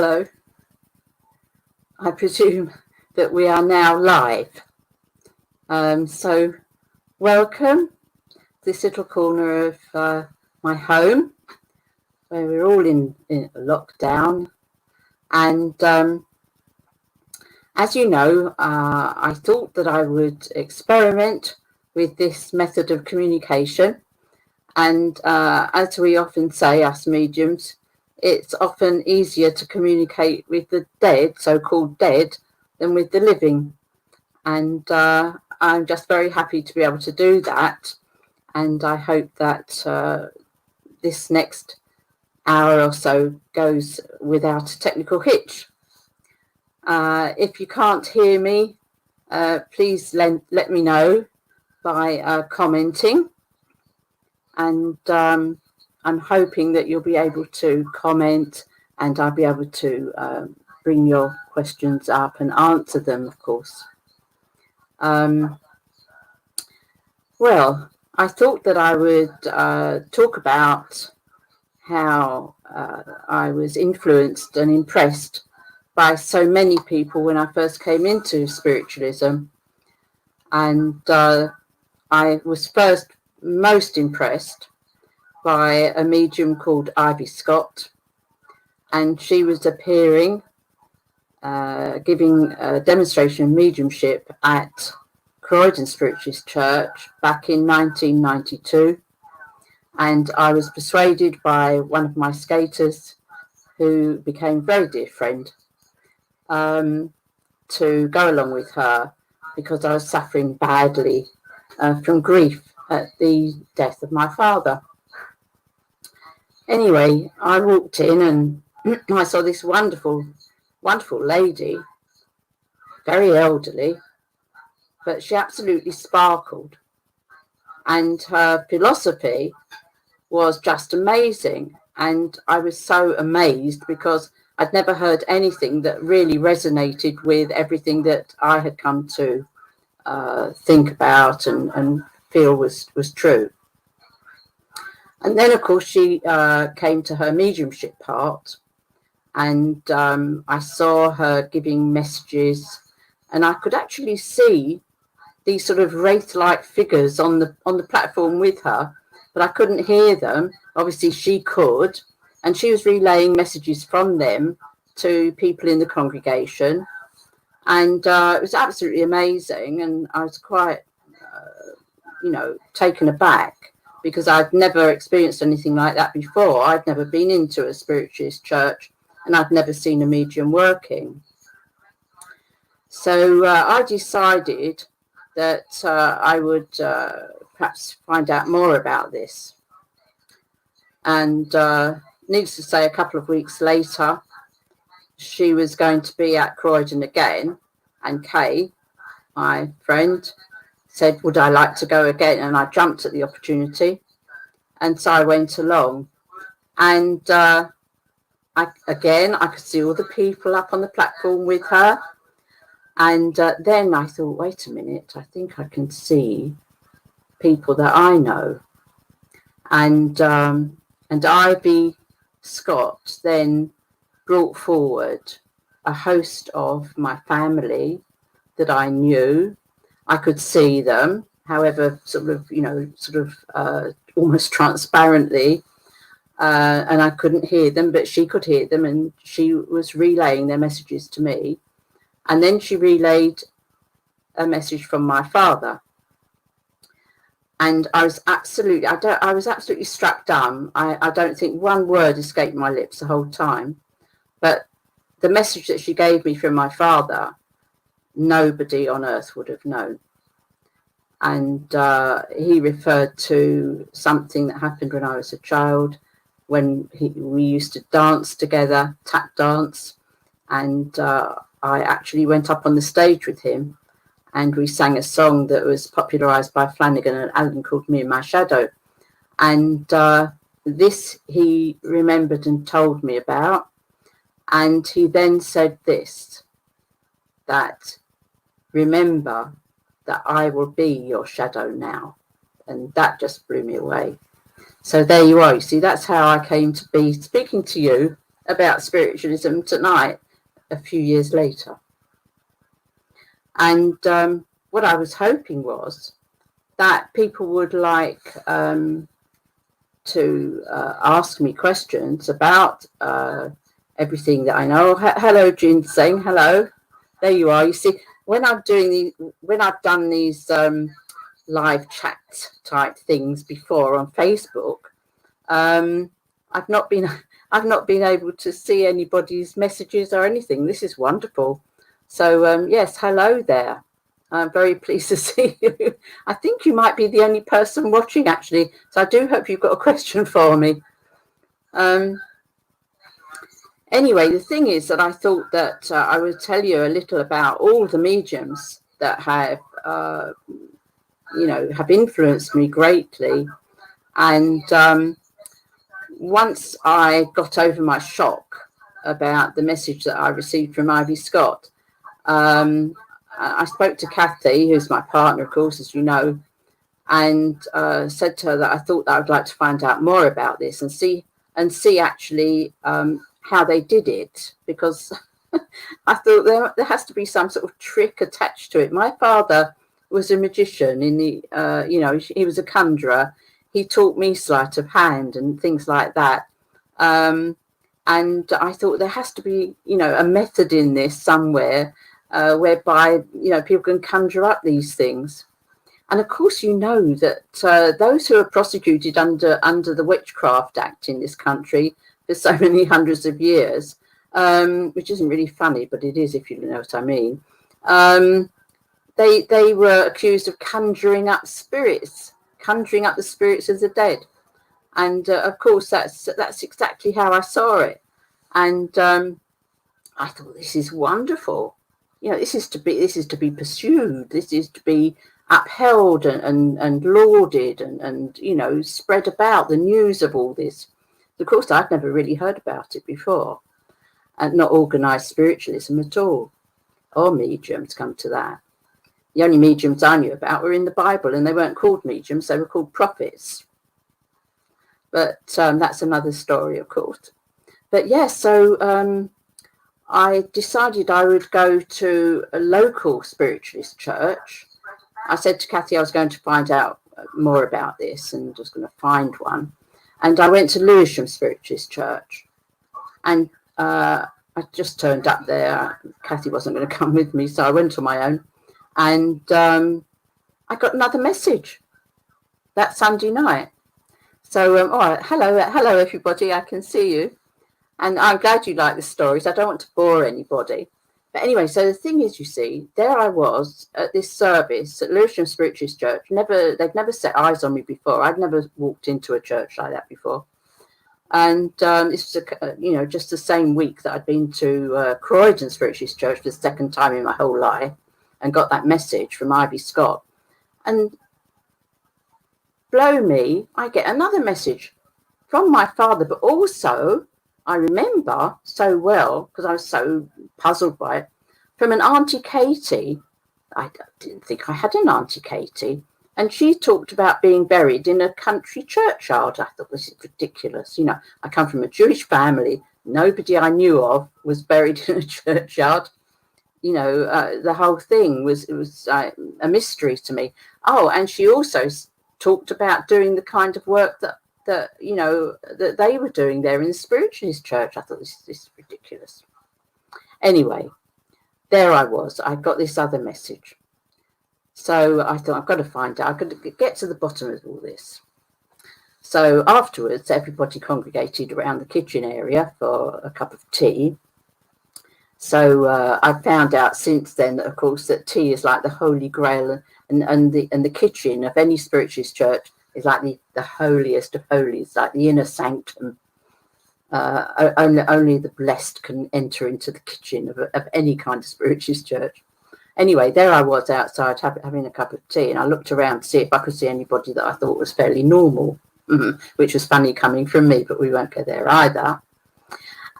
Hello. I presume that we are now live. So welcome to this little corner of my home where we're all in lockdown. And as you know, I thought that I would experiment with this method of communication. And as we often say, us mediums, it's often easier to communicate with the dead, so-called dead, than with the living. And I'm just very happy to be able to do that. And I hope that this next hour or so goes without a technical hitch. If you can't hear me, please let me know by commenting. And I'm hoping that you'll be able to comment and I'll be able to bring your questions up and answer them, of course. Well, I thought that I would talk about how I was influenced and impressed by so many people when I first came into spiritualism. And I was first most impressed by a medium called Ivy Scott, and she was appearing, giving a demonstration of mediumship at Lewisham Spiritualist Church back in 1992, and I was persuaded by one of my skaters, who became a very dear friend, to go along with her because I was suffering badly from grief at the death of my father. Anyway, I walked in and I saw this wonderful, wonderful lady, very elderly, but she absolutely sparkled. And her philosophy was just amazing. And I was so amazed because I'd never heard anything that really resonated with everything that I had come to think about and feel was true. And then, of course, she came to her mediumship part, and I saw her giving messages, and I could actually see these sort of wraith-like figures on the platform with her, but I couldn't hear them. Obviously, she could, and she was relaying messages from them to people in the congregation, and it was absolutely amazing, and I was quite, taken aback, because I'd never experienced anything like that before. I'd never been into a spiritualist church and I'd never seen a medium working. So I decided that I would perhaps find out more about this. And needless to say, a couple of weeks later, she was going to be at Croydon again. And Kay, my friend, said, would I like to go again? And I jumped at the opportunity. And so I went along. And I could see all the people up on the platform with her. And then I thought, wait a minute, I think I can see people that I know. And Ivy Scott then brought forward a host of my family that I knew. I could see them, however, almost transparently, and I couldn't hear them, but she could hear them, and she was relaying their messages to me. And then she relayed a message from my father, and I was absolutely struck dumb. I don't think one word escaped my lips the whole time, but the message that she gave me from my father, nobody on earth would have known. And he referred to something that happened when I was a child, when we used to dance together, tap dance. And I actually went up on the stage with him and we sang a song that was popularised by Flanagan and Allen called Me and My Shadow. And this he remembered and told me about. And he then said this, that remember that I will be your shadow now. And that just blew me away. So there you are. You see, that's how I came to be speaking to you about spiritualism tonight, a few years later. And what I was hoping was that people would like to ask me questions about everything that I know. Hello, Ginseng. Hello. There you are. You see, when I've done these live chat type things before on Facebook, I've not been able to see anybody's messages or anything. This is wonderful. So yes, hello there. I'm very pleased to see you. I think you might be the only person watching, actually. So I do hope you've got a question for me. Anyway, the thing is that I thought that I would tell you a little about all the mediums that have, have influenced me greatly. And once I got over my shock about the message that I received from Ivy Scott, I spoke to Kathy, who's my partner, of course, as you know, and said to her that I thought that I would like to find out more about this and see actually how they did it, because I thought there has to be some sort of trick attached to it. My father was a magician in the, he was a conjurer. He taught me sleight of hand and things like that. And I thought there has to be, a method in this somewhere whereby, people can conjure up these things. And of course, you know that those who are prosecuted under the Witchcraft Act in this country for so many hundreds of years, which isn't really funny, but it is if you know what I mean. They were accused of conjuring up the spirits of the dead. And of course, that's exactly how I saw it. And I thought, this is wonderful. This is to be pursued. This is to be upheld and lauded and spread about the news of all this. Of course, I'd never really heard about it before, and not organised spiritualism at all, or mediums, come to that. The only mediums I knew about were in the Bible, and they weren't called mediums, they were called prophets. But that's another story, of course. But yes, so I decided I would go to a local spiritualist church. I said to Kathy I was going to find out more about this and was going to find one. And I went to Lewisham Spiritualist Church. And I just turned up there. Kathy wasn't going to come with me, so I went on my own. And I got another message that Sunday night. So, all right, hello, everybody. I can see you. And I'm glad you like the stories. I don't want to bore anybody. But anyway, so the thing is, you see, there I was at this service at Lewisham Spiritualist Church. They'd never set eyes on me before. I'd never walked into a church like that before. And this was, just the same week that I'd been to Croydon Spiritualist Church for the second time in my whole life and got that message from Ivy Scott. And blow me, I get another message from my father, but also I remember so well, because I was so puzzled by it, from an Auntie Katie. I didn't think I had an Auntie Katie. And she talked about being buried in a country churchyard. I thought, this is ridiculous. I come from a Jewish family. Nobody I knew of was buried in a churchyard. The whole thing was a mystery to me. Oh, and she also talked about doing the kind of work that they were doing there in the Spiritualist Church. I thought, this is ridiculous. Anyway, there I was. I got this other message. So I thought, I've got to find out. I've got to get to the bottom of all this. So afterwards, everybody congregated around the kitchen area for a cup of tea. So I found out since then that, of course, that tea is like the holy grail, and the kitchen of any spiritualist church is like the holiest of holies, like the inner sanctum. Only the blessed can enter into the kitchen of any kind of spiritualist church. Anyway, there I was outside having a cup of tea, and I looked around to see if I could see anybody that I thought was fairly normal, which was funny coming from me, but we won't go there either.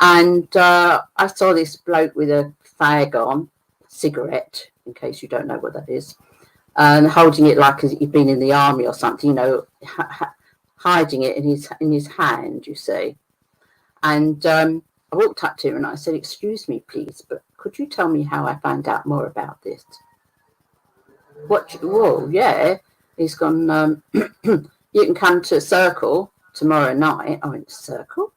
And I saw this bloke with a fag on, cigarette, in case you don't know what that is, and holding it like he'd been in the army or something, hiding it in his hand, you see. And I walked up to him and I said, "Excuse me, please, but could you tell me how I find out more about this?" Whoa, yeah. He's gone, you can come to a circle tomorrow night. I went, "Circle?"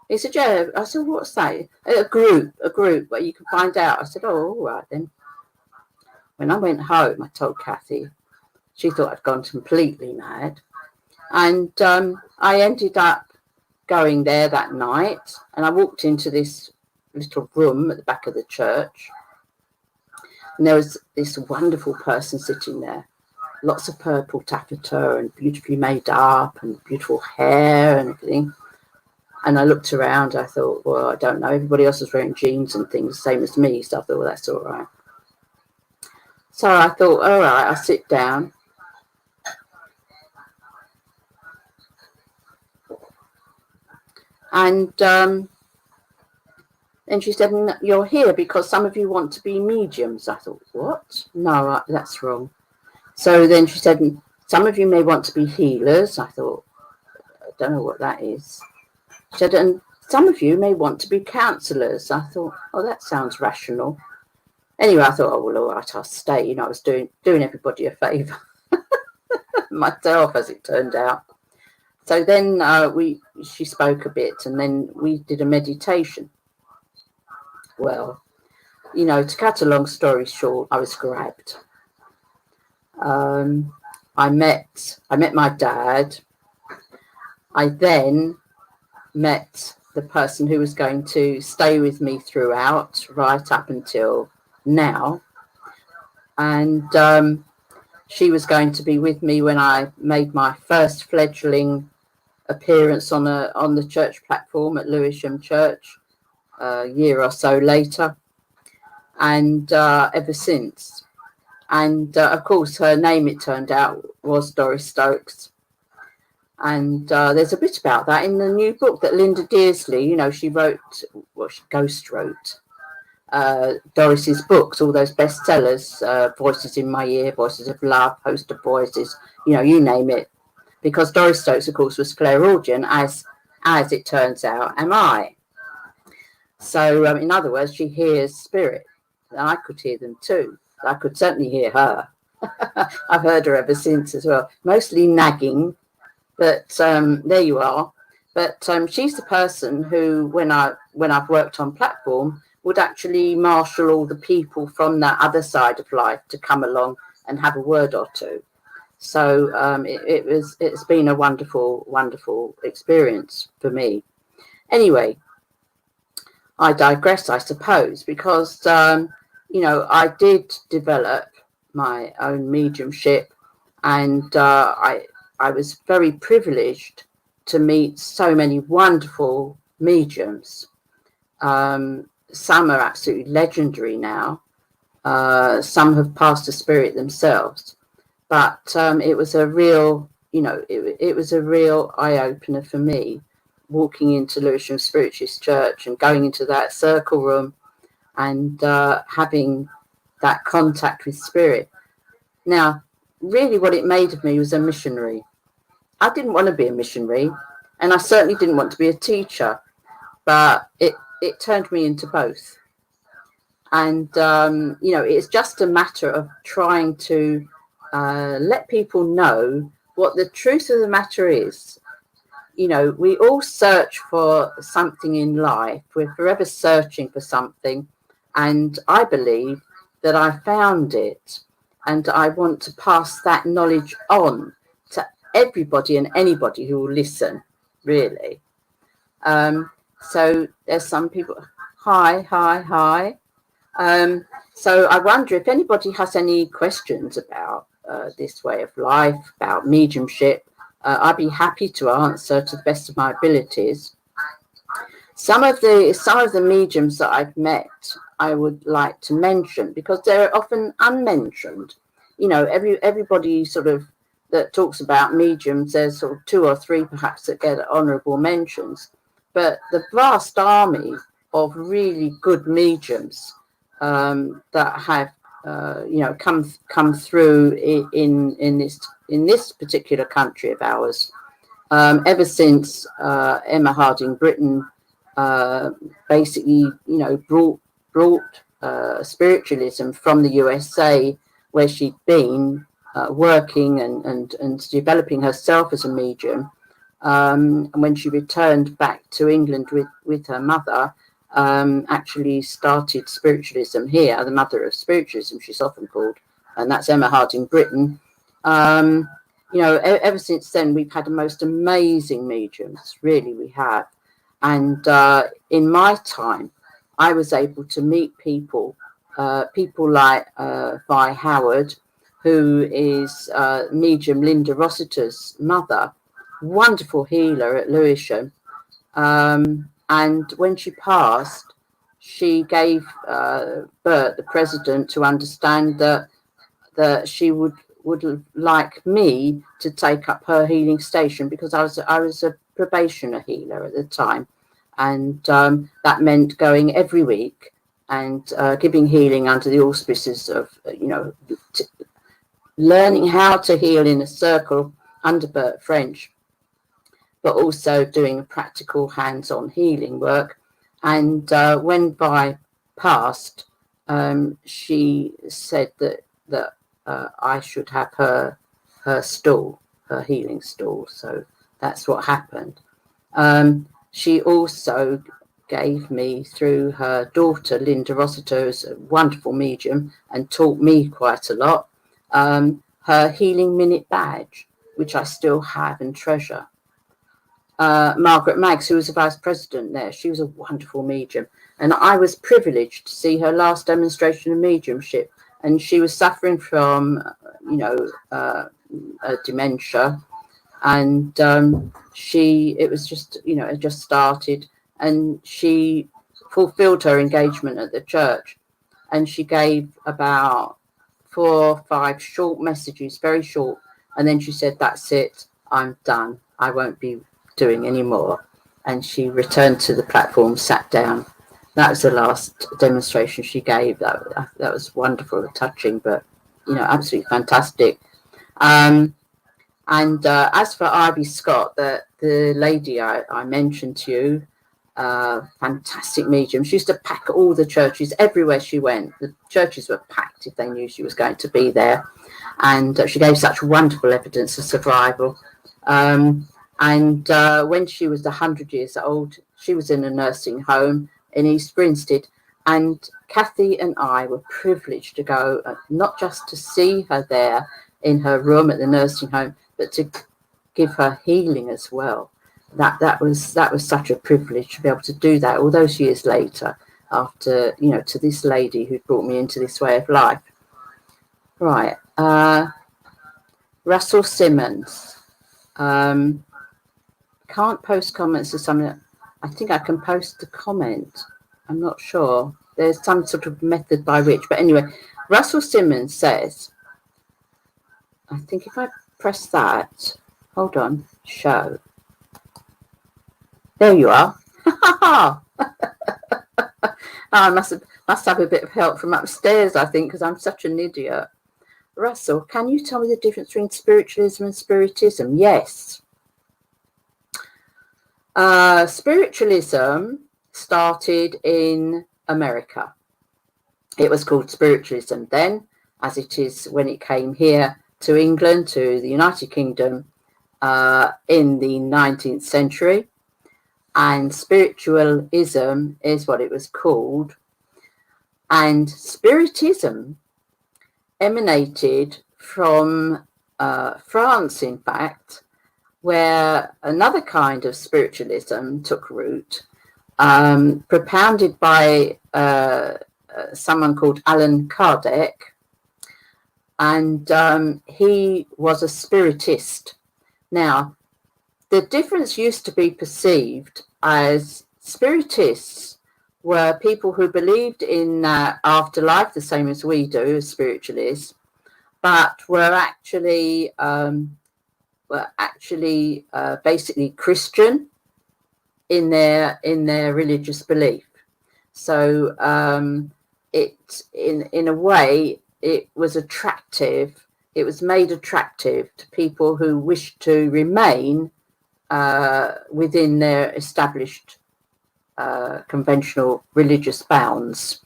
He said, "Yeah." I said, "What's that?" A group where you can find out. I said, "Oh, all right then." When I went home, I told Kathy. She thought I'd gone completely mad. And I ended up going there that night, and I walked into this little room at the back of the church, and there was this wonderful person sitting there, lots of purple taffeta and beautifully made up and beautiful hair and everything. And I looked around, I thought, well, I don't know, everybody else was wearing jeans and things, same as me, so I thought, well, that's all right. So I thought, all right, I'll sit down. And then she said, "You're here because some of you want to be mediums." I thought, what? No, that's wrong. So then she said, "Some of you may want to be healers." I thought, I don't know what that is. She said, "And some of you may want to be counsellors." I thought, oh, that sounds rational. Anyway, I thought, oh, well, all right, I'll stay. You know, I was doing everybody a favour. Myself, as it turned out. So then she spoke a bit, and then we did a meditation. Well, you know, to cut a long story short, I was grabbed. I met my dad. I then met the person who was going to stay with me throughout, right up until now. And she was going to be with me when I made my first fledgling appearance on the church platform at Lewisham Church a year or so later, and ever since. And of course, her name, it turned out, was Doris Stokes. And there's a bit about that in the new book that Linda Dearsley, you know, she wrote, well, she ghost wrote Doris's books, all those bestsellers, Voices in My Ear, Voices of Love, Host of Voices, you know, you name it. Because Doris Stokes, of course, was clairaudient, as it turns out, am I. So, in other words, she hears spirit. And I could hear them too. I could certainly hear her. I've heard her ever since as well. Mostly nagging, but there you are. But she's the person who, when I've worked on platform, would actually marshal all the people from that other side of life to come along and have a word or two. So it's been a wonderful, wonderful experience for me. Anyway, I digress, I suppose, because, you know, I did develop my own mediumship, and I was very privileged to meet so many wonderful mediums. Some are absolutely legendary now. Some have passed the spirit themselves. But it was a real, you know, it was a real eye-opener for me, walking into Lewisham Spiritualist Church and going into that circle room and having that contact with spirit. Now, really what it made of me was a missionary. I didn't want to be a missionary, and I certainly didn't want to be a teacher, but it turned me into both. And, you know, it's just a matter of trying to let people know what the truth of the matter is. You know, we all search for something in life. We're forever searching for something. And I believe that I found it. And I want to pass that knowledge on to everybody and anybody who will listen, really. So there's some people. Hi. So I wonder if anybody has any questions about this way of life, about mediumship. I'd be happy to answer to the best of my abilities. Some of the mediums that I've met, I would like to mention, because they're often unmentioned. You know, everybody sort of that talks about mediums, there's sort of 2 or 3 perhaps that get honourable mentions, but the vast army of really good mediums that have you know, come through in this particular country of ours, ever since Emma Harding Britten basically, brought spiritualism from the USA, where she'd been working and developing herself as a medium. And when she returned back to England with her mother, actually started spiritualism here, the mother of spiritualism, she's often called, and that's Emma Harding Britton. Ever since then, we've had the most amazing mediums, really we have. And in my time, I was able to meet people like Vi Howard, who is medium Linda Rossiter's mother, wonderful healer at Lewisham. And when she passed, she gave Bert, the president, to understand that she would like me to take up her healing station, because I was a probationer healer at the time, and that meant going every week and giving healing under the auspices of learning how to heal in a circle under Bert French, but also doing practical hands-on healing work. And when Vi passed, she said that I should have her stall, her healing stall. So that's what happened. She also gave me, through her daughter, Linda Rossiter, who's a wonderful medium and taught me quite a lot, her Healing Minute badge, which I still have and treasure. Margaret Maggs, who was the vice president there, she was a wonderful medium. And I was privileged to see her last demonstration of mediumship. And she was suffering from, dementia. And it was just, it just started. And she fulfilled her engagement at the church. And she gave about 4 or 5 short messages, very short. And then she said, "That's it, I'm done. I won't be doing any more." And she returned to the platform, sat down. That was the last demonstration she gave. That was wonderful, touching, but absolutely fantastic. And as for Ivy Scott, the lady I mentioned to you, fantastic medium. She used to pack all the churches everywhere she went. The churches were packed if they knew she was going to be there. And she gave such wonderful evidence of survival. And when she was 100 years old, she was in a nursing home in East Grinstead. And Kathy and I were privileged to go, not just to see her there in her room at the nursing home, but to give her healing as well. That was such a privilege to be able to do that all those years later, after, to this lady who brought me into this way of life. Right. Russell Simmons. Can't post comments to something. I think I can post a comment. I'm not sure. There's some sort of method by which, but anyway, Russell Simmons says, I think if I press that, hold on, show. There you are. I must have a bit of help from upstairs, I think, because I'm such an idiot. Russell, can you tell me the difference between spiritualism and spiritism? Yes. Spiritualism started in America. It was called spiritualism then, as it is when it came here to England, to the United Kingdom, in the 19th century. And spiritualism is what it was called. And spiritism emanated from France, in fact, where another kind of spiritualism took root, propounded by someone called Allan Kardec. And he was a spiritist. Now, the difference used to be perceived as spiritists were people who believed in afterlife, the same as we do as spiritualists, but were actually basically Christian in their religious belief. So in a way, it was attractive. It was made attractive to people who wished to remain within their established conventional religious bounds.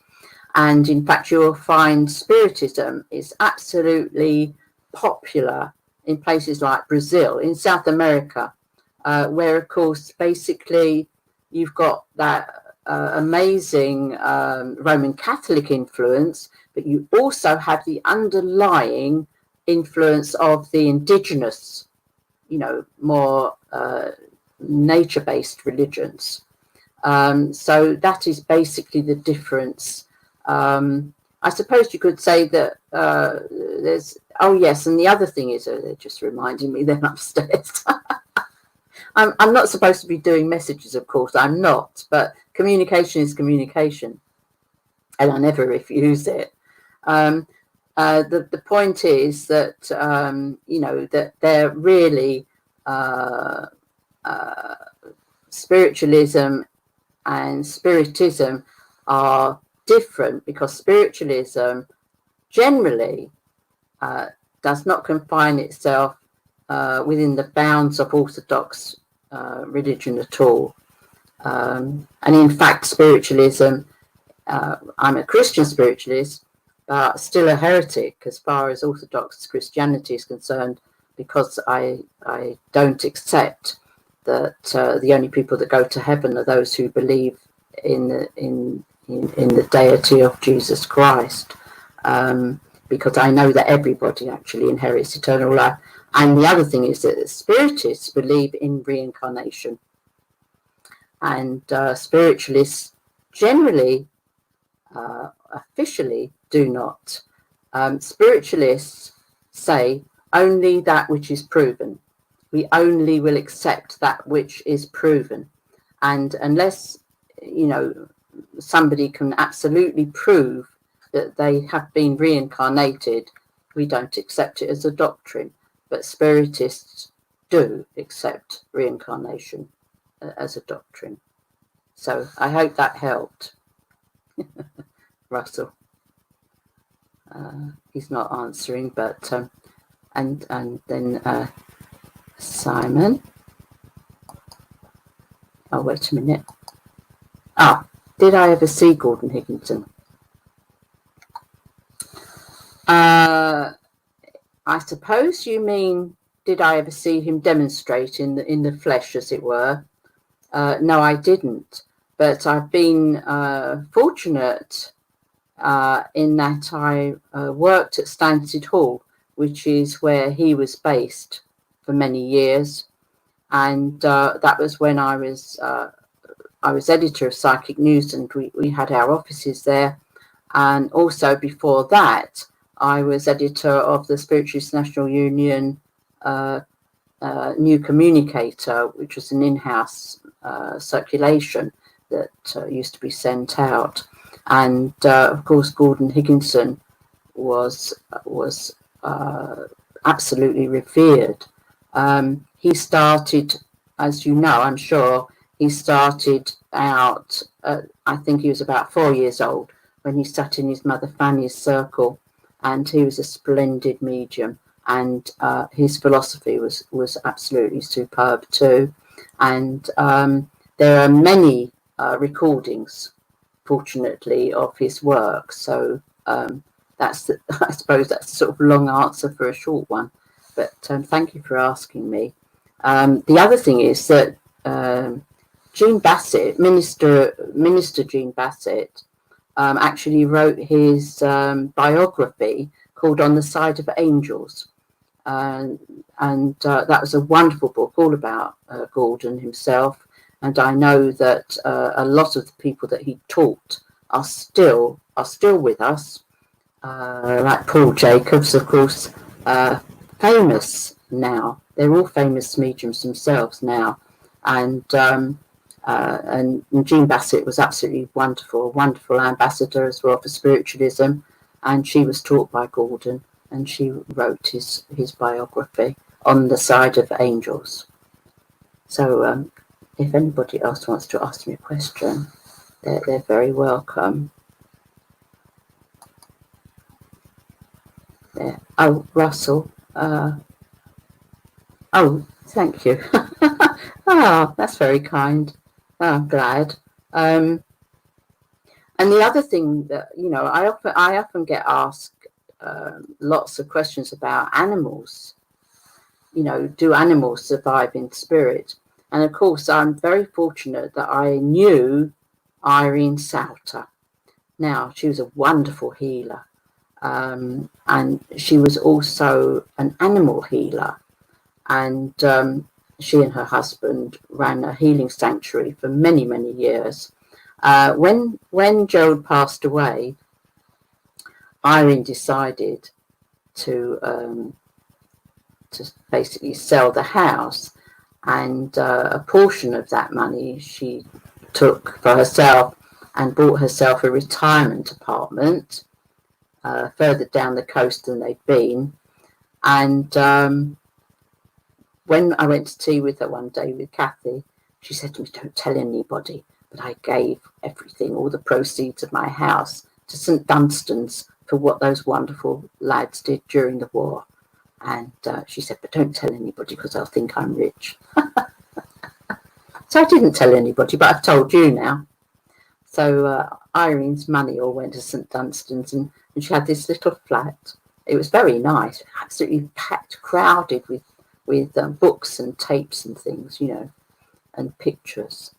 And in fact, you will find Spiritism is absolutely popular in places like Brazil, in South America, where, of course, basically you've got that amazing Roman Catholic influence, but you also have the underlying influence of the indigenous, more nature-based religions. So that is basically the difference. I suppose you could say that there's, oh yes, and the other thing is, they're just reminding me they're upstairs. I'm not supposed to be doing messages, of course, I'm not, but communication is communication, and I never refuse it. The point is that, that they're really spiritualism and spiritism are different, because spiritualism generally does not confine itself within the bounds of orthodox religion at all. And in fact, spiritualism, I'm a Christian spiritualist, but still a heretic as far as Orthodox Christianity is concerned, because I don't accept that the only people that go to heaven are those who believe in the deity of Jesus Christ, because I know that everybody actually inherits eternal life. And the other thing is that the Spiritists believe in reincarnation, and Spiritualists generally, officially, do not. Spiritualists say only that which is proven. We only will accept that which is proven, and unless somebody can absolutely prove that they have been reincarnated, we don't accept it as a doctrine. But Spiritists do accept reincarnation as a doctrine. So I hope that helped. Russell, he's not answering, but and then Simon. Oh, wait a minute. Did I ever see Gordon Higginson? I suppose you mean, did I ever see him demonstrate in the flesh, as it were? No, I didn't. But I've been fortunate in that I worked at Stansted Hall, which is where he was based for many years, and that was when I was editor of Psychic News, and we had our offices there. And also before that, I was editor of the Spiritualist National Union New Communicator, which was an in-house circulation that used to be sent out. And of course, Gordon Higginson was absolutely revered. He started, as you know, I'm sure, he started out, I think he was about 4 years old when he sat in his mother Fanny's circle, and he was a splendid medium, and his philosophy was absolutely superb too. And there are many recordings, fortunately, of his work. So that's I suppose that's a sort of long answer for a short one. But thank you for asking me. The other thing is that Jean Bassett, Minister Jean Bassett, actually wrote his biography called On the Side of Angels. And that was a wonderful book all about Gordon himself. And I know that a lot of the people that he taught are still with us, like Paul Jacobs, of course, famous now. They're all famous mediums themselves now. And Jean Bassett was absolutely wonderful, a wonderful ambassador as well for spiritualism. And she was taught by Gordon, and she wrote his biography, On the Side of Angels. So if anybody else wants to ask me a question, they're very welcome. There. Oh, Russell. Oh, thank you. Oh, that's very kind. Oh, I'm glad. And the other thing that, I often get asked lots of questions about animals. Do animals survive in spirit? And of course, I'm very fortunate that I knew Irene Swarte. Now, she was a wonderful healer. And she was also an animal healer. And she and her husband ran a healing sanctuary for many, many years. When Gerald passed away, Irene decided to basically sell the house, and a portion of that money she took for herself and bought herself a retirement apartment further down the coast than they'd been. And when I went to tea with her one day with Kathy, she said to me, "Don't tell anybody, but I gave everything, all the proceeds of my house, to St Dunstan's for what those wonderful lads did during the war." And she said, "But don't tell anybody because they'll think I'm rich." So I didn't tell anybody, but I've told you now. So Irene's money all went to St Dunstan's, and she had this little flat. It was very nice, absolutely packed, crowded with books and tapes and things, and pictures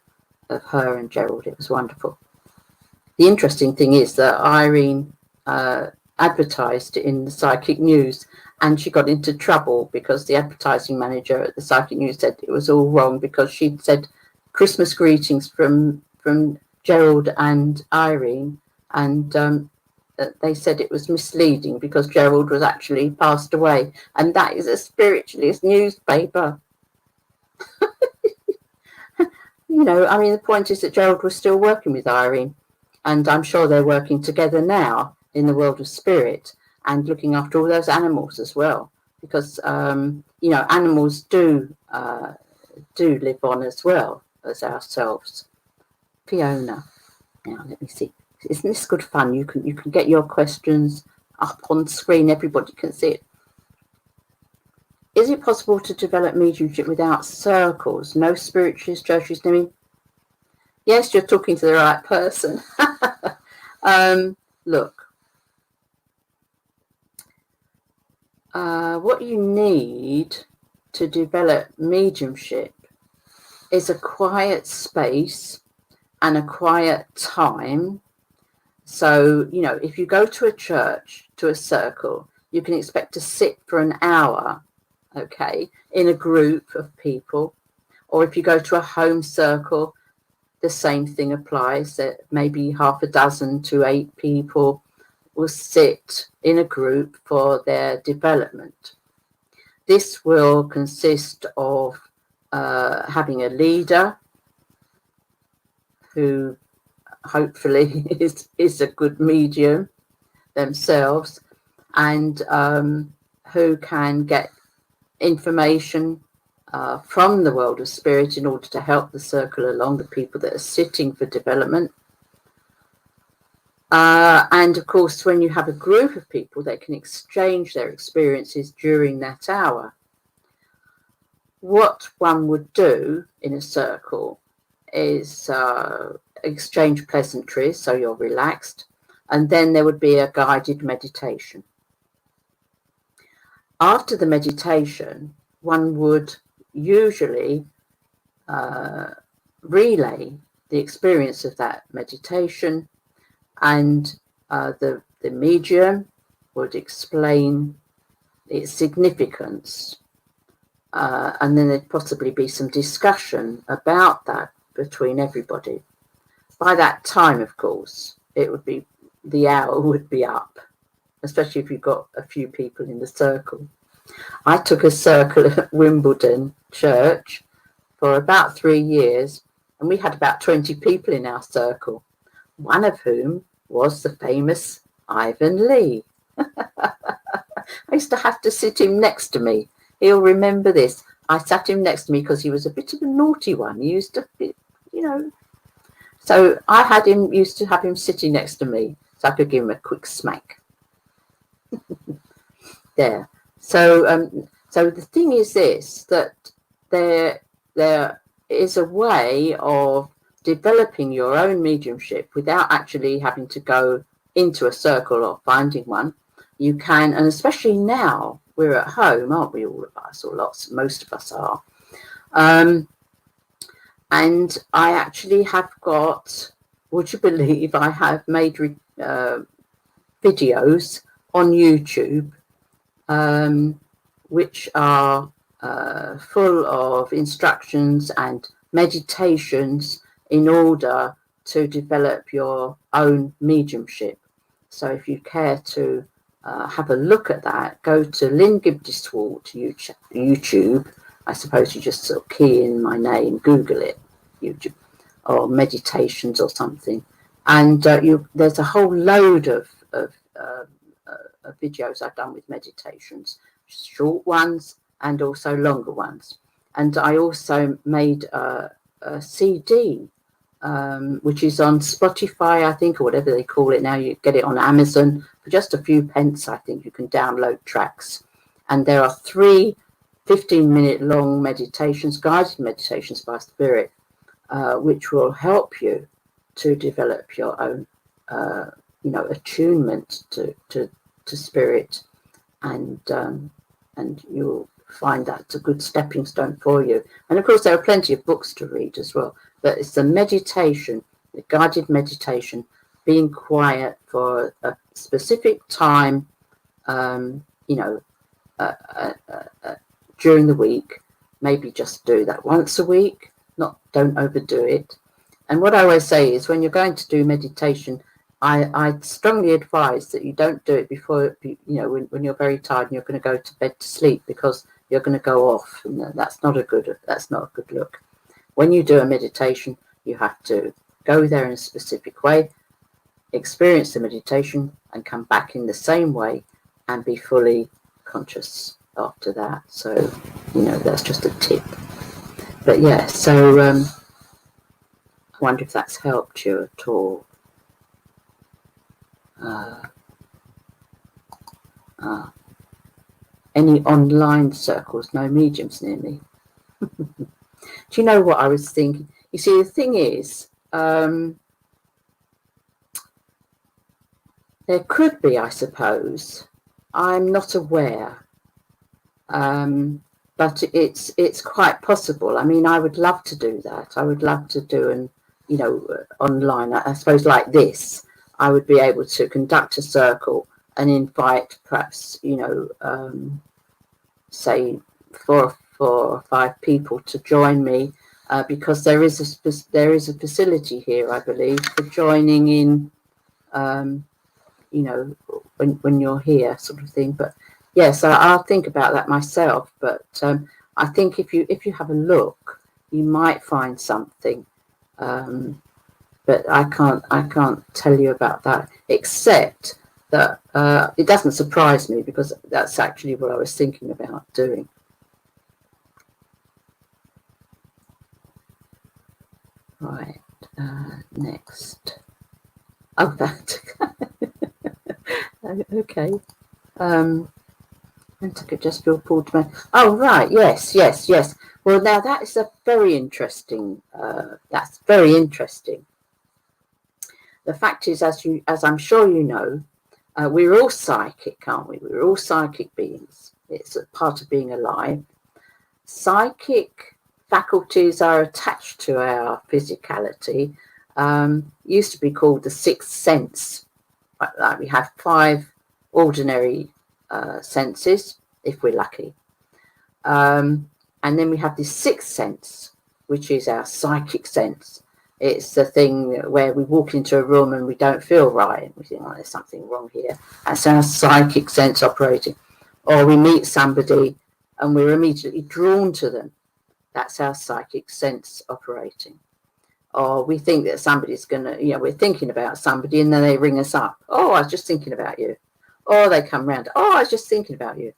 of her and Gerald. It was wonderful. The interesting thing is that Irene advertised in the Psychic News, and she got into trouble because the advertising manager at the Psychic News said it was all wrong because she'd said Christmas greetings from Gerald and Irene, and they said it was misleading because Gerald was actually passed away, and that is a spiritualist newspaper. The point is that Gerald was still working with Irene, and I'm sure they're working together now in the world of spirit and looking after all those animals as well, because animals do live on as well as ourselves. Fiona, now let me see. Isn't this good fun? You can get your questions up on screen. Everybody can see it. Is it possible to develop mediumship without circles? No spiritualist churches near me? Yes, you're talking to the right person. Look, what you need to develop mediumship is a quiet space and a quiet time. So, if you go to a church, to a circle, you can expect to sit for an hour, okay, in a group of people. Or if you go to a home circle, the same thing applies, that maybe half a dozen to 8 people will sit in a group for their development. This will consist of having a leader who hopefully is a good medium themselves, and who can get information from the world of spirit in order to help the circle along, the people that are sitting for development. And of course, when you have a group of people, they can exchange their experiences during that hour. What one would do in a circle is exchange pleasantries, so you're relaxed, and then there would be a guided meditation. After the meditation, one would usually relay the experience of that meditation, and the medium would explain its significance, and then there'd possibly be some discussion about that between everybody. By that time, of course, the hour would be up, especially if you've got a few people in the circle. I took a circle at Wimbledon Church for about 3 years, and we had about 20 people in our circle, one of whom was the famous Ivan Lee. I used to have to sit him next to me. He'll remember this. I sat him next to me because he was a bit of a naughty one. He used to be, So I used to have him sitting next to me so I could give him a quick smack. There. So the thing is this, that there is a way of developing your own mediumship without actually having to go into a circle or finding one. You can, and especially now we're at home, aren't we, all of us, or most of us are. And I actually have got, would you believe, I have made videos on YouTube, which are full of instructions and meditations in order to develop your own mediumship. So if you care to have a look at that, go to Lyn Gibb-de Swarte YouTube. I suppose you just sort of key in my name, Google it, YouTube, or meditations or something, and there's a whole load of videos I've done with meditations, short ones and also longer ones. And I also made a CD, which is on Spotify, I think, or whatever they call it now. You get it on Amazon for just a few pence. I think you can download tracks, and there are 3 15-minute long meditations, guided meditations by Spirit, which will help you to develop your own, attunement to Spirit, and you'll find that's a good stepping stone for you. And of course, there are plenty of books to read as well. But it's the meditation, the guided meditation, being quiet for a specific time, during the week. Maybe just do that once a week. Don't overdo it. And what I always say is, when you're going to do meditation, I strongly advise that you don't do it before, when you're very tired and you're going to go to bed to sleep, because you're going to go off, and that's not a good look. When you do a meditation, you have to go there in a specific way, experience the meditation, and come back in the same way and be fully conscious after that. So, that's just a tip. But yeah, so I wonder if that's helped you at all. Any online circles? No mediums near me. Do you know what I was thinking? You see, the thing is, there could be, I suppose. I'm not aware, but it's quite possible. I mean, I would love to do that. I would love to do online. I suppose like this, I would be able to conduct a circle and invite perhaps, say 4 or 5 people to join me, because there is a facility here, I believe, for joining in, when you're here, sort of thing. But yes, I'll think about that myself. But I think if you have a look, you might find something. But I can't tell you about that, except that it doesn't surprise me, because that's actually what I was thinking about doing. Right, next. Oh, that. Okay. And I could just feel pulled to my. Oh, right. Yes. Well, now that is a very interesting. That's very interesting. The fact is, as I'm sure you know, we're all psychic, aren't we? We're all psychic beings. It's a part of being alive. Psychic faculties are attached to our physicality. Used to be called the sixth sense. Like we have 5 ordinary senses, if we're lucky. And then we have this sixth sense, which is our psychic sense. It's the thing where we walk into a room and we don't feel right. We think, oh, there's something wrong here. That's our psychic sense operating. Or we meet somebody and we're immediately drawn to them. That's our psychic sense operating. Or we think that somebody's going to, we're thinking about somebody and then they ring us up. Oh, I was just thinking about you. Or they come round. Oh, I was just thinking about you.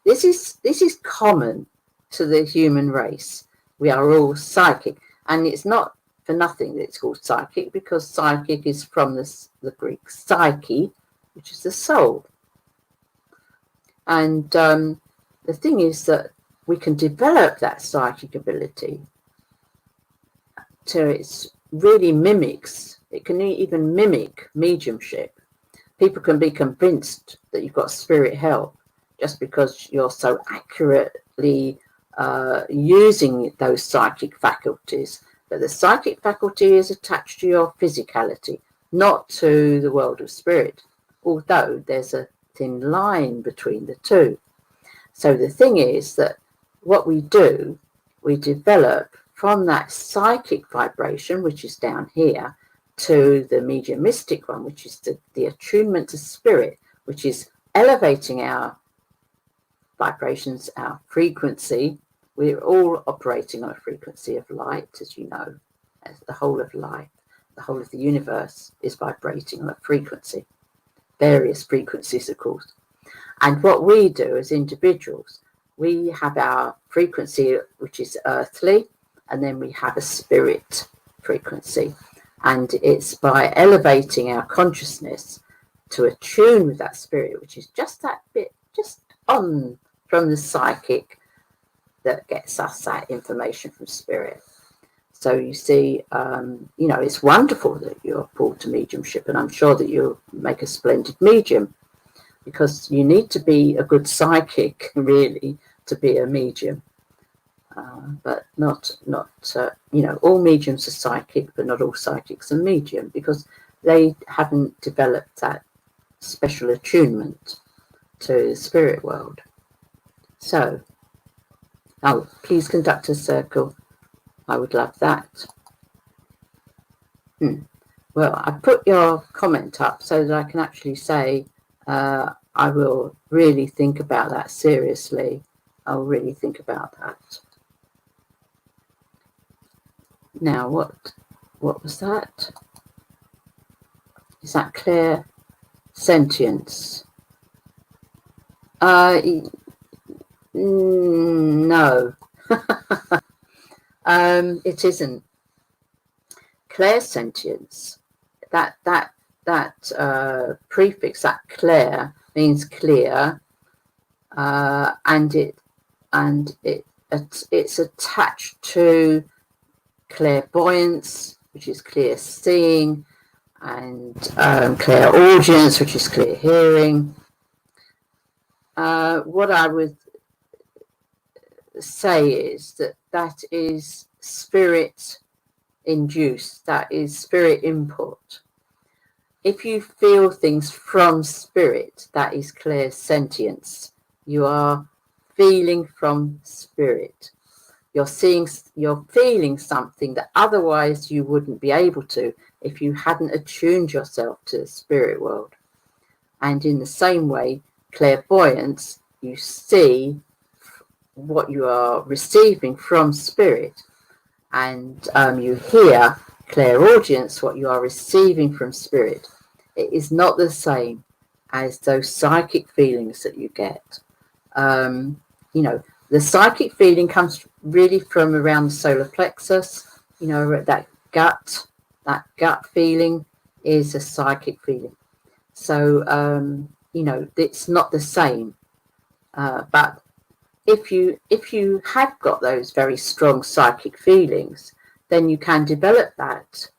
This is common to the human race. We are all psychic. And it's not for nothing that it's called psychic, because psychic is from the Greek psyche, which is the soul. And the thing is that we can develop that psychic ability it really mimics, it can even mimic mediumship. People can be convinced that you've got spirit help just because you're so accurately using those psychic faculties. But the psychic faculty is attached to your physicality, not to the world of spirit, although there's a thin line between the two. So the thing is that what we do, we develop from that psychic vibration, which is down here, to the mediumistic one, which is the attunement to spirit, which is elevating our vibrations, our frequency. We're all operating on a frequency of light, as you know, as the whole of life, the whole of the universe is vibrating on a frequency, various frequencies, of course. And what we do as individuals, we have our frequency, which is earthly, and then we have a spirit frequency. And it's by elevating our consciousness to attune with that spirit, which is just that bit, just on from the psychic, that gets us that information from spirit. So you see, it's wonderful that you're pulled to mediumship, and I'm sure that you'll make a splendid medium, because you need to be a good psychic, really, to be a medium. But not all mediums are psychic, but not all psychics are medium, because they haven't developed that special attunement to the spirit world. So, please conduct a circle. I would love that. Well, I put your comment up so that I can actually say, I will really think about that seriously. I'll really think about that. Now, what was that? Is that clear sentience? No. It isn't. Clairsentience, that prefix, that clair, means clear, and it's attached to clairvoyance, which is clear seeing, and clairaudience, which is clear hearing. What I would say is that is spirit induced, that is spirit input. If you feel things from spirit, that is clairsentience. You are feeling from spirit. You're feeling something that otherwise you wouldn't be able to if you hadn't attuned yourself to the spirit world. And in the same way, clairvoyance, you see what you are receiving from spirit, and you hear clairaudience, what you are receiving from spirit. It is not the same as those psychic feelings that you get. The psychic feeling comes really from around the solar plexus. That gut feeling is a psychic feeling. So it's not the same. But if you have got those very strong psychic feelings, then you can develop that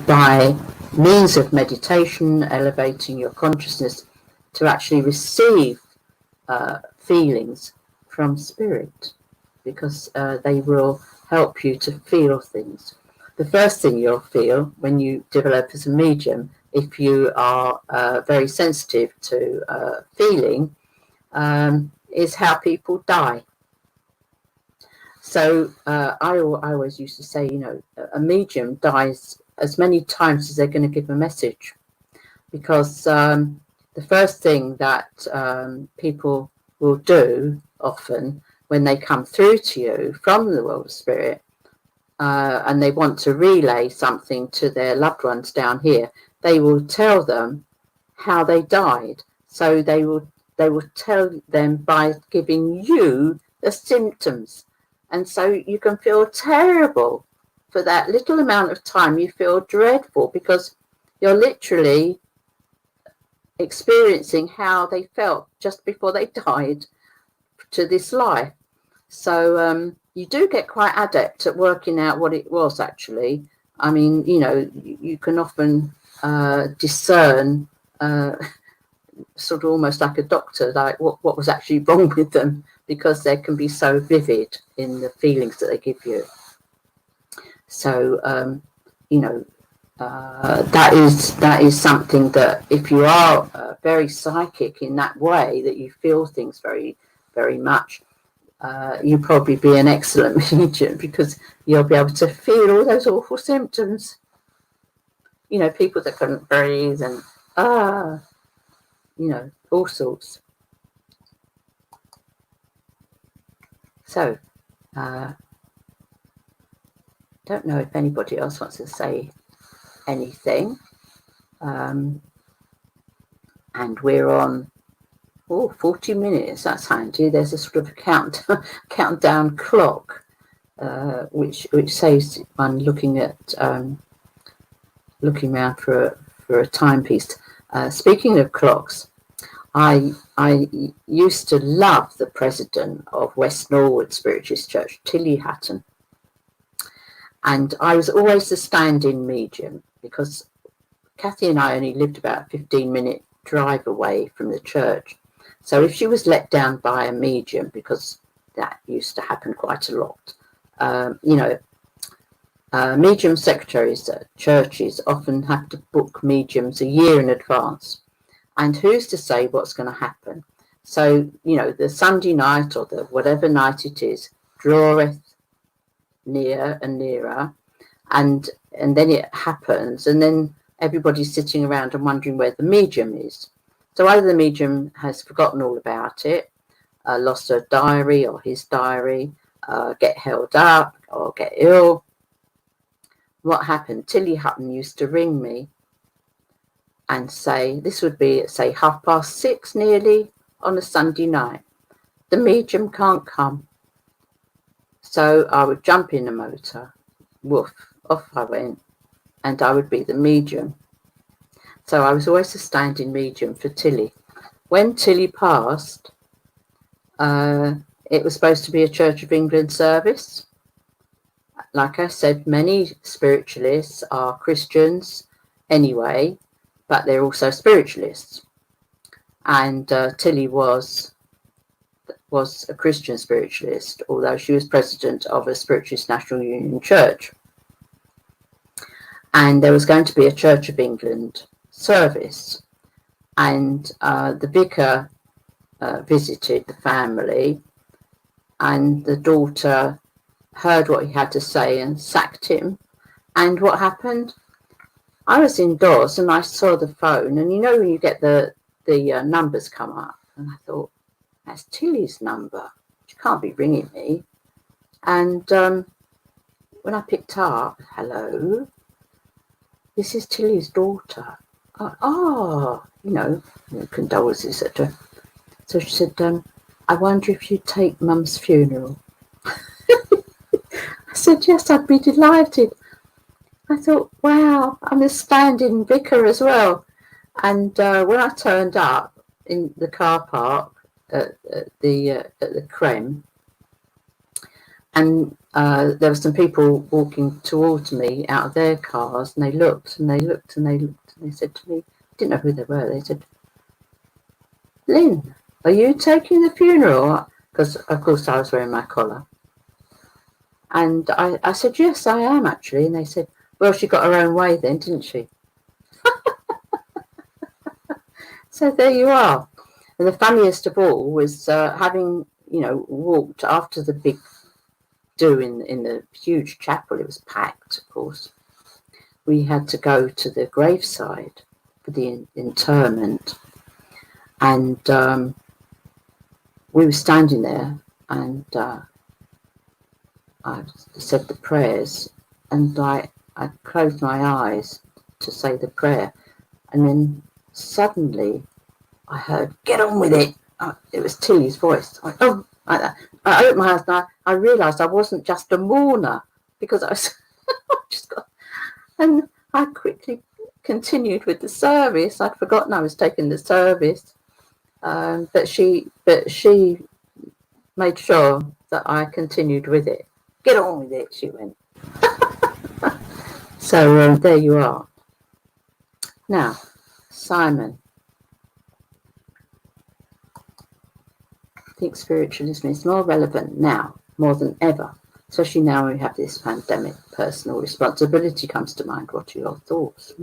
by means of meditation, elevating your consciousness to actually receive feelings from spirit, because they will help you to feel things. The first thing you'll feel when you develop as a medium, if you are very sensitive to feeling, is how people die. So I always used to say, a medium dies as many times as they're going to give a message, because the first thing that people will do often when they come through to you from the world of spirit, and they want to relay something to their loved ones down here, they will tell them how they died. So they will tell them by giving you the symptoms. And so you can feel terrible for that little amount of time. You feel dreadful because you're literally experiencing how they felt just before they died to this life. So you do get quite adept at working out what it was actually. I mean, you know, you can often discern sort of almost like a doctor, like what was actually wrong with them, because they can be so vivid in the feelings that they give you. So, you know, that is something that if you are very psychic in that way, that you feel things very, very much, you'll probably be an excellent medium, because you'll be able to feel all those awful symptoms. You know, people that couldn't breathe and you know, all sorts. So, don't know if anybody else wants to say anything. And we're on 40 minutes. That's handy. There's a sort of countdown clock, which saves one looking around for a timepiece. Speaking of clocks, I used to love the president of West Norwood Spiritualist Church, Tilly Hatton, and I was always the stand-in medium, because Kathy and I only lived about a 15-minute drive away from the church. So if she was let down by a medium, because that used to happen quite a lot, you know, medium secretaries at churches often have to book mediums a year in advance. And who's to say what's going to happen? So, you know, the Sunday night or the whatever night it is draweth near and nearer, and then it happens, and then everybody's sitting around and wondering where the medium is. So either the medium has forgotten all about it, lost her diary or his diary, get held up or get ill. What happened? Tilly Hutton used to ring me and say, this would be at say 6:30 nearly on a Sunday night, the medium can't come. So I would jump in the motor, woof, off I went, and I would be the medium. So I was always a standing medium for Tilly. When Tilly passed, it was supposed to be a Church of England service. Like I said, many spiritualists are Christians anyway, but they're also spiritualists. And Tilly was a Christian spiritualist, although she was president of a Spiritualist National Union church. And there was going to be a Church of England service. And the vicar visited the family, and the daughter heard what he had to say and sacked him. And what happened? I was indoors and I saw the phone, and you know when you get the numbers come up, and I thought, that's Tilly's number. She can't be ringing me. And when I picked up, hello, this is Tilly's daughter. You know, condolences, etc. So she said, I wonder if you'd take Mum's funeral. I said, yes, I'd be delighted. I thought, wow, I'm a stand-in vicar as well. And when I turned up in the car park at the Creme, and there were some people walking towards me out of their cars, and they looked and they looked and they looked, and they said to me, I didn't know who they were, they said, Lyn, are you taking the funeral? Because of course I was wearing my collar. And I said, yes, I am actually. And they said, well, she got her own way then, didn't she? So there you are. And the funniest of all was having, walked after the big do in the huge chapel. It was packed, of course. We had to go to the graveside for the interment. And we were standing there, and I said the prayers, and I closed my eyes to say the prayer, and then suddenly I heard, get on with it. It was Tilly's voice. Like that. I opened my eyes and I realised I wasn't just a mourner, because I was and I quickly continued with the service. I'd forgotten I was taking the service, but she made sure that I continued with it. Get on with it, she went. So there you are. Now, Simon. I think spiritualism is more relevant now, more than ever, especially now we have this pandemic. Personal responsibility comes to mind. What are your thoughts?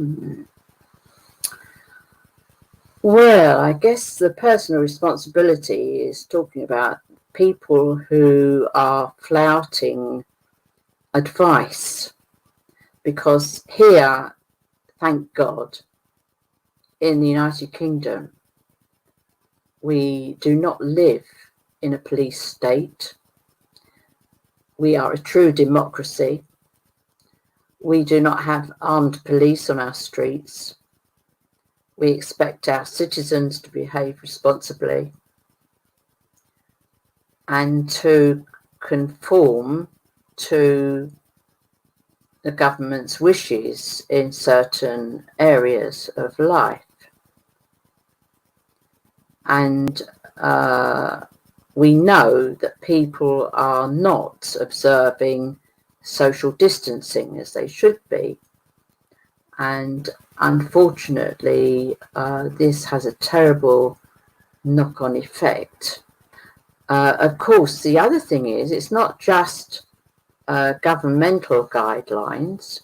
Well, I guess the personal responsibility is talking about people who are flouting advice, because here, thank God, in the United Kingdom, we do not live in a police state. We are a true democracy. We do not have armed police on our streets. We expect our citizens to behave responsibly and to conform to the government's wishes in certain areas of life. And we know that people are not observing social distancing as they should be. And unfortunately, this has a terrible knock-on effect. Of course, the other thing is, it's not just governmental guidelines,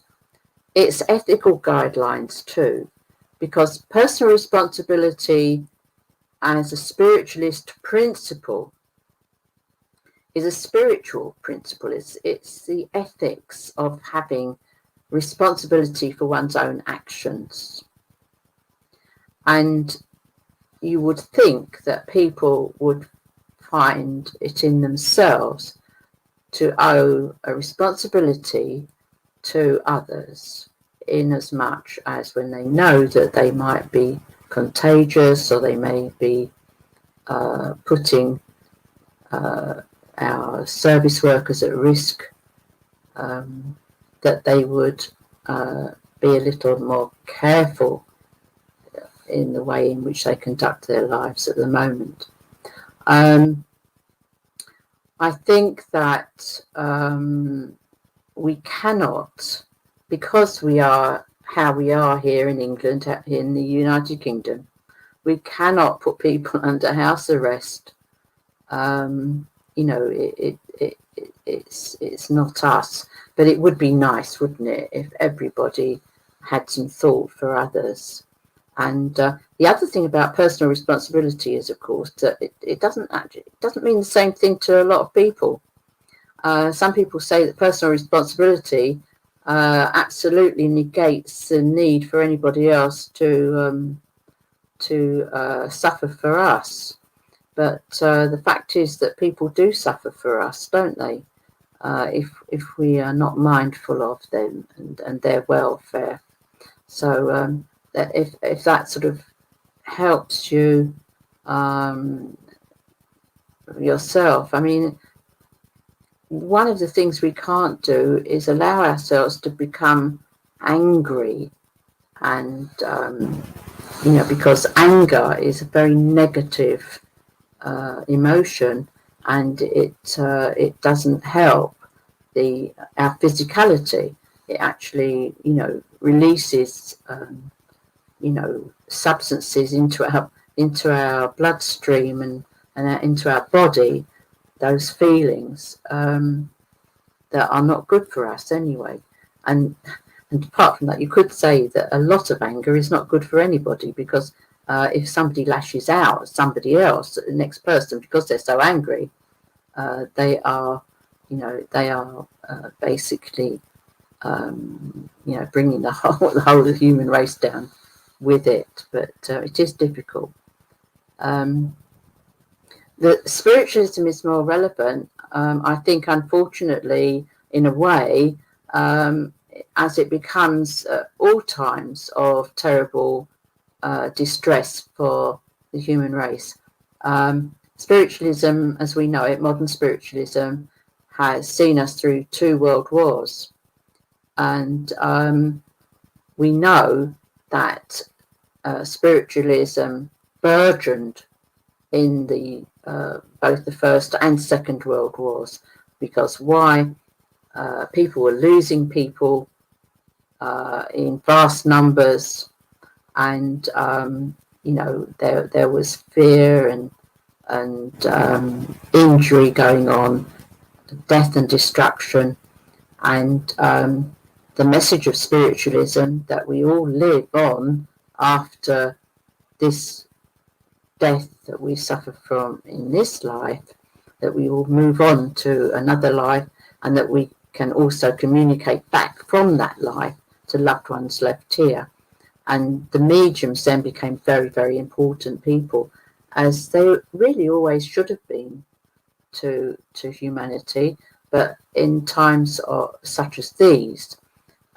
it's ethical guidelines too, because personal responsibility as a spiritualist principle is a spiritual principle. It's the ethics of having responsibility for one's own actions. And you would think that people would find it in themselves to owe a responsibility to others, in as much as when they know that they might be contagious, or they may be putting our service workers at risk, that they would be a little more careful in the way in which they conduct their lives at the moment. I think that we cannot, because we are how we are here in England, in the United Kingdom, we cannot put people under house arrest. You know, it's not us, but it would be nice, wouldn't it, if everybody had some thought for others. And the other thing about personal responsibility is, of course, that it doesn't mean the same thing to a lot of people. Some people say that personal responsibility absolutely negates the need for anybody else to suffer for us. But the fact is that people do suffer for us, don't they? If we are not mindful of them and their welfare. So that if that sort of helps you yourself, I mean, one of the things we can't do is allow ourselves to become angry, and you know, because anger is a very negative emotion, and it doesn't help our physicality. It actually, you know, releases you know, substances into our bloodstream and into our body, those feelings that are not good for us anyway. And apart from that, you could say that a lot of anger is not good for anybody, because if somebody lashes out at somebody else, the next person, because they're so angry, they are, you know, they are basically, you know, bringing the whole of the human race down with it. But it is difficult. The spiritualism is more relevant, I think, unfortunately, in a way, as it becomes all times of terrible distress for the human race. Spiritualism, as we know it, modern spiritualism, has seen us through 2 world wars. And we know that spiritualism burgeoned in the both the First and Second World Wars, because why people were losing people in vast numbers, and there was fear and injury going on, death and destruction, and the message of spiritualism that we all live on after this death that we suffer from in this life, that we will move on to another life, and that we can also communicate back from that life to loved ones left here. And the mediums then became very, very important people, as they really always should have been to humanity. But in times such as these,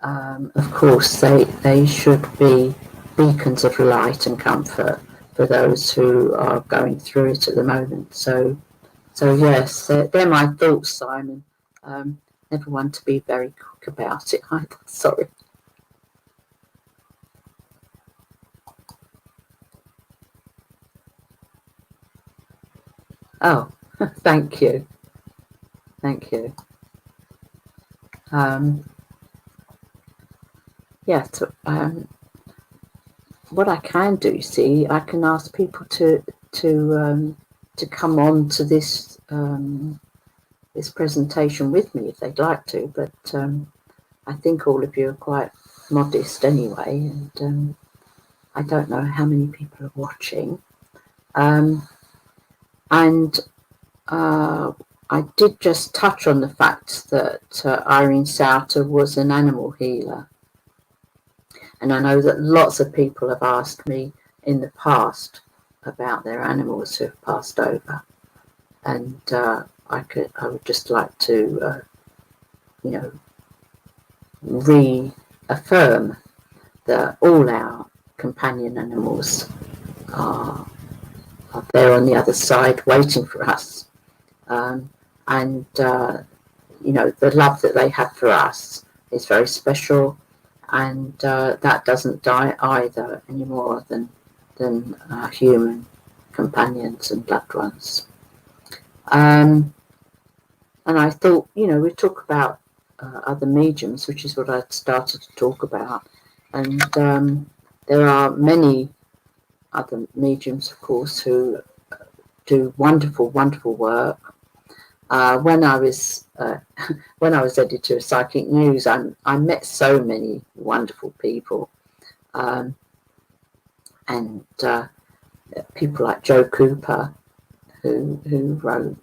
of course, they should be beacons of light and comfort for those who are going through it at the moment. So yes, they're my thoughts, Simon. Never one to be very quick about it either. Sorry. Oh, thank you. Thank you. What I can do, you see, I can ask people to come on to this this presentation with me if they'd like to, but I think all of you are quite modest anyway, and I don't know how many people are watching. I did just touch on the fact that Irene Swarte was an animal healer. And I know that lots of people have asked me in the past about their animals who have passed over. And I would just like to, reaffirm that all our companion animals are there on the other side waiting for us. The love that they have for us is very special, and that doesn't die either any more than human companions and loved ones. And I thought, we talk about other mediums, which is what I'd started to talk about, and there are many other mediums, of course, who do wonderful, wonderful work. When I was editor of Psychic News, I met so many wonderful people, and people like Joe Cooper, who wrote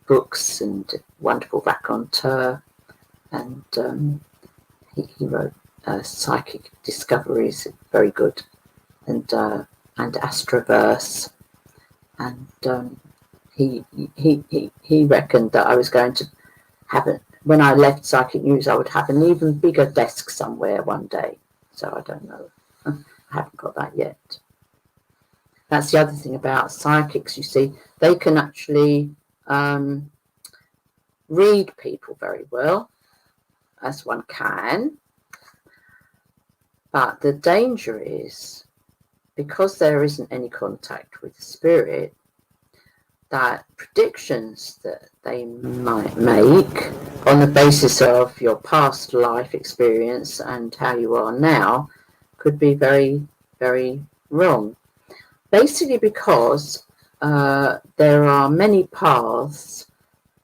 books and wonderful raconteur, and he wrote Psychic Discoveries, very good, and Astroverse, and he reckoned that I was going to have it when I left Psychic News. I would have an even bigger desk somewhere one day. So I don't know. I haven't got that yet. That's the other thing about psychics. You see, they can actually read people very well, as one can. But the danger is, because there isn't any contact with the spirit, that predictions that they might make on the basis of your past life experience and how you are now could be very, very wrong. Basically because there are many paths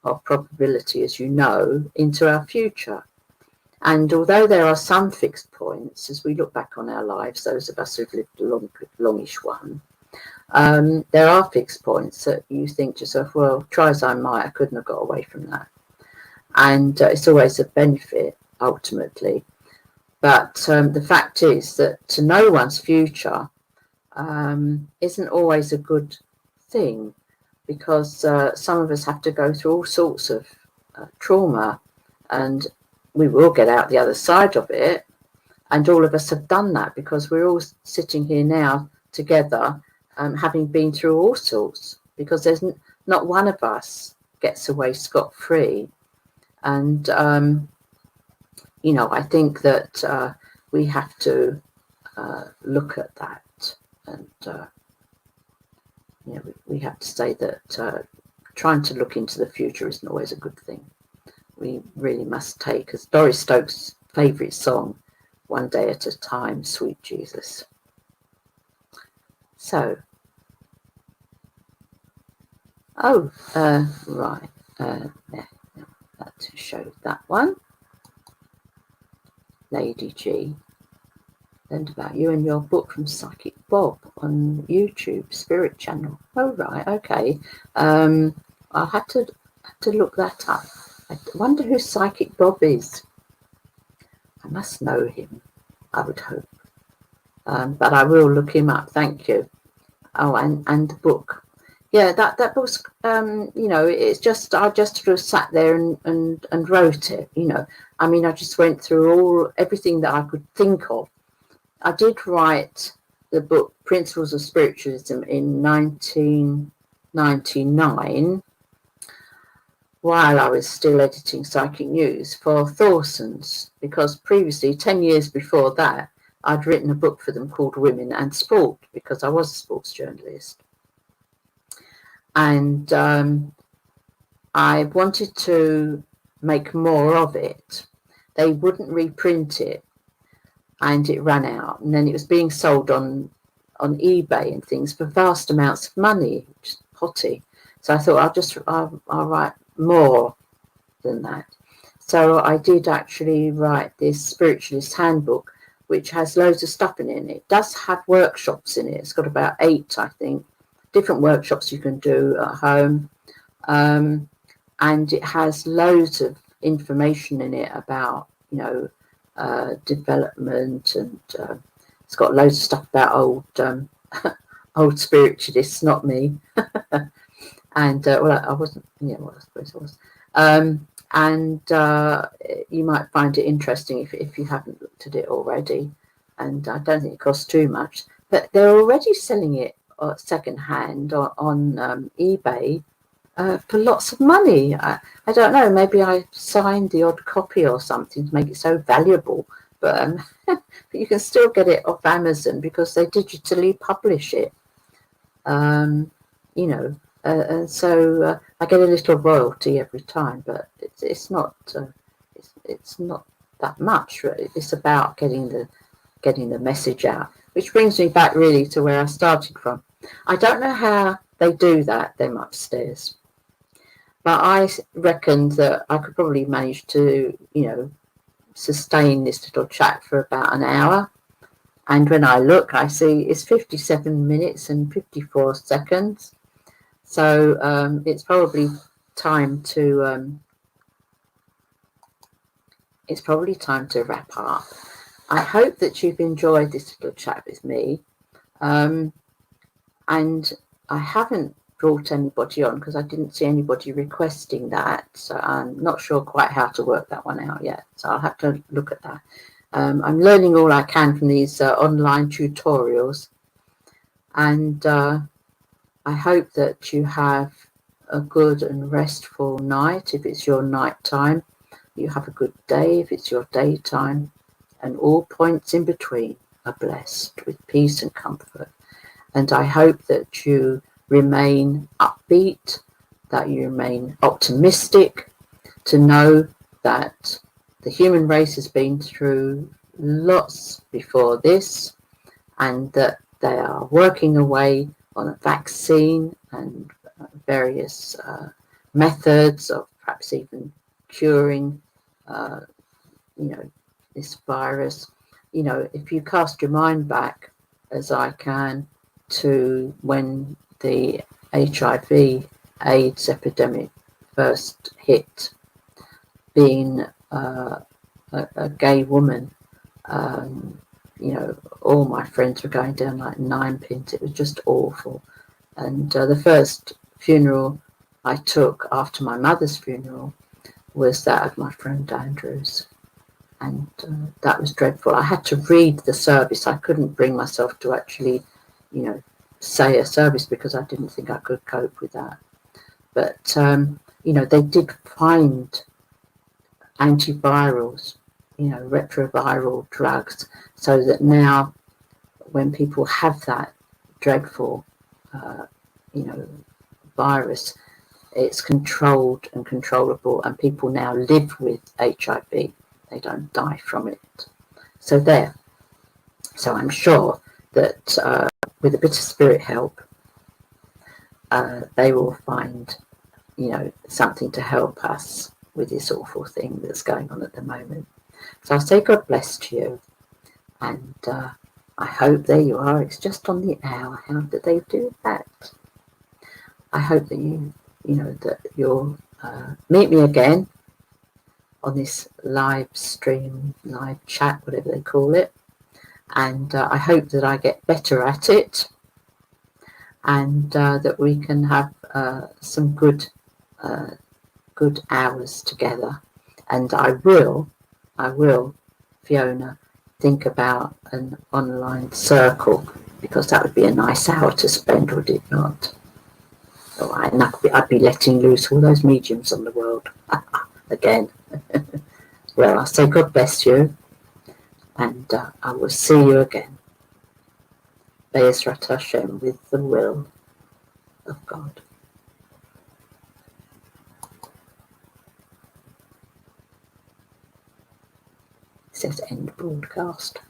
of probability, as you know, into our future. And although there are some fixed points, as we look back on our lives, those of us who've lived a longish one, there are fixed points that you think to yourself, well, try as I might, I couldn't have got away from that. And it's always a benefit, ultimately. But the fact is that to know one's future isn't always a good thing, because some of us have to go through all sorts of trauma, and we will get out the other side of it. And all of us have done that, because we're all sitting here now together, having been through all sorts, because there's not one of us gets away scot-free. And, I think that we have to look at that and you know, we have to say that trying to look into the future isn't always a good thing. We really must take, as Doris Stokes' favourite song, one day at a time, sweet Jesus. So, right, yeah, that to show that one. Lady G. Learned about you and your book from Psychic Bob on YouTube, Spirit Channel. Oh, right, okay. I'll have to look that up. I wonder who Psychic Bob is. I must know him, I would hope. But I will look him up, thank you. Oh, and the book. Yeah, that book's, you know, it's just, I just sort of sat there and wrote it, you know. I mean, I just went through everything that I could think of. I did write the book Principles of Spiritualism in 1999 while I was still editing Psychic News for Thorson's, because previously, 10 years before that, I'd written a book for them called Women and Sport, because I was a sports journalist. And I wanted to make more of it. They wouldn't reprint it, and it ran out. And then it was being sold on eBay and things for vast amounts of money, which is potty. So I thought I'll write more than that. So I did actually write this Spiritualist Handbook, which has loads of stuff in it. It does have workshops in it. It's got about 8, I think, different workshops you can do at home. And it has loads of information in it about, you know, development, and it's got loads of stuff about old spiritualists, not me. And well, I wasn't, yeah, well, I suppose I was. And you might find it interesting if you haven't looked at it already. And I don't think it costs too much, but they're already selling it second hand on eBay for lots of money. I don't know, maybe I signed the odd copy or something to make it so valuable, but you can still get it off Amazon because they digitally publish it. You know, and so I get a little royalty every time, but it's not it's not that much. Really. It's about getting the message out, which brings me back really to where I started from. I don't know how they do that, them upstairs, but I reckoned that I could probably manage to, you know, sustain this little chat for about an hour. And when I look, I see it's 57 minutes and 54 seconds. So it's probably time to wrap up. I hope that you've enjoyed this little chat with me. And I haven't brought anybody on because I didn't see anybody requesting that. So I'm not sure quite how to work that one out yet. So I'll have to look at that. I'm learning all I can from these online tutorials. And I hope that you have a good and restful night if it's your night time. You have a good day if it's your daytime. And all points in between are blessed with peace and comfort. And I hope that you remain upbeat, that you remain optimistic, to know that the human race has been through lots before this, and that they are working away on a vaccine and various methods of perhaps even curing, you know, this virus. You know, if you cast your mind back, as I can, to when the HIV/AIDS epidemic first hit, being a gay woman, you know, all my friends were going down like 9 pins. It was just awful. And the first funeral I took after my mother's funeral was that of my friend Andrew's. And that was dreadful. I had to read the service. I couldn't bring myself to actually, you know, say a service because I didn't think I could cope with that. But, you know, they did find antivirals, you know, retroviral drugs, so that now when people have that dreadful virus. It's controlled and controllable, and people now live with HIV. They don't die from it. So there. So I'm sure that with a bit of spirit help, they will find, something to help us with this awful thing that's going on at the moment. So I say God bless to you, and I hope there you are. It's just on the hour. How did they do that? I hope that that you'll meet me again on this live stream, live chat, whatever they call it. And I hope that I get better at it, and that we can have some good hours together. And I will, Fiona, think about an online circle, because that would be a nice hour to spend, would it not? Oh, I'd be letting loose all those mediums on the world again. Well, I say God bless you, and I will see you again. Be'ezrat Hashem, with the will of God. It says end broadcast.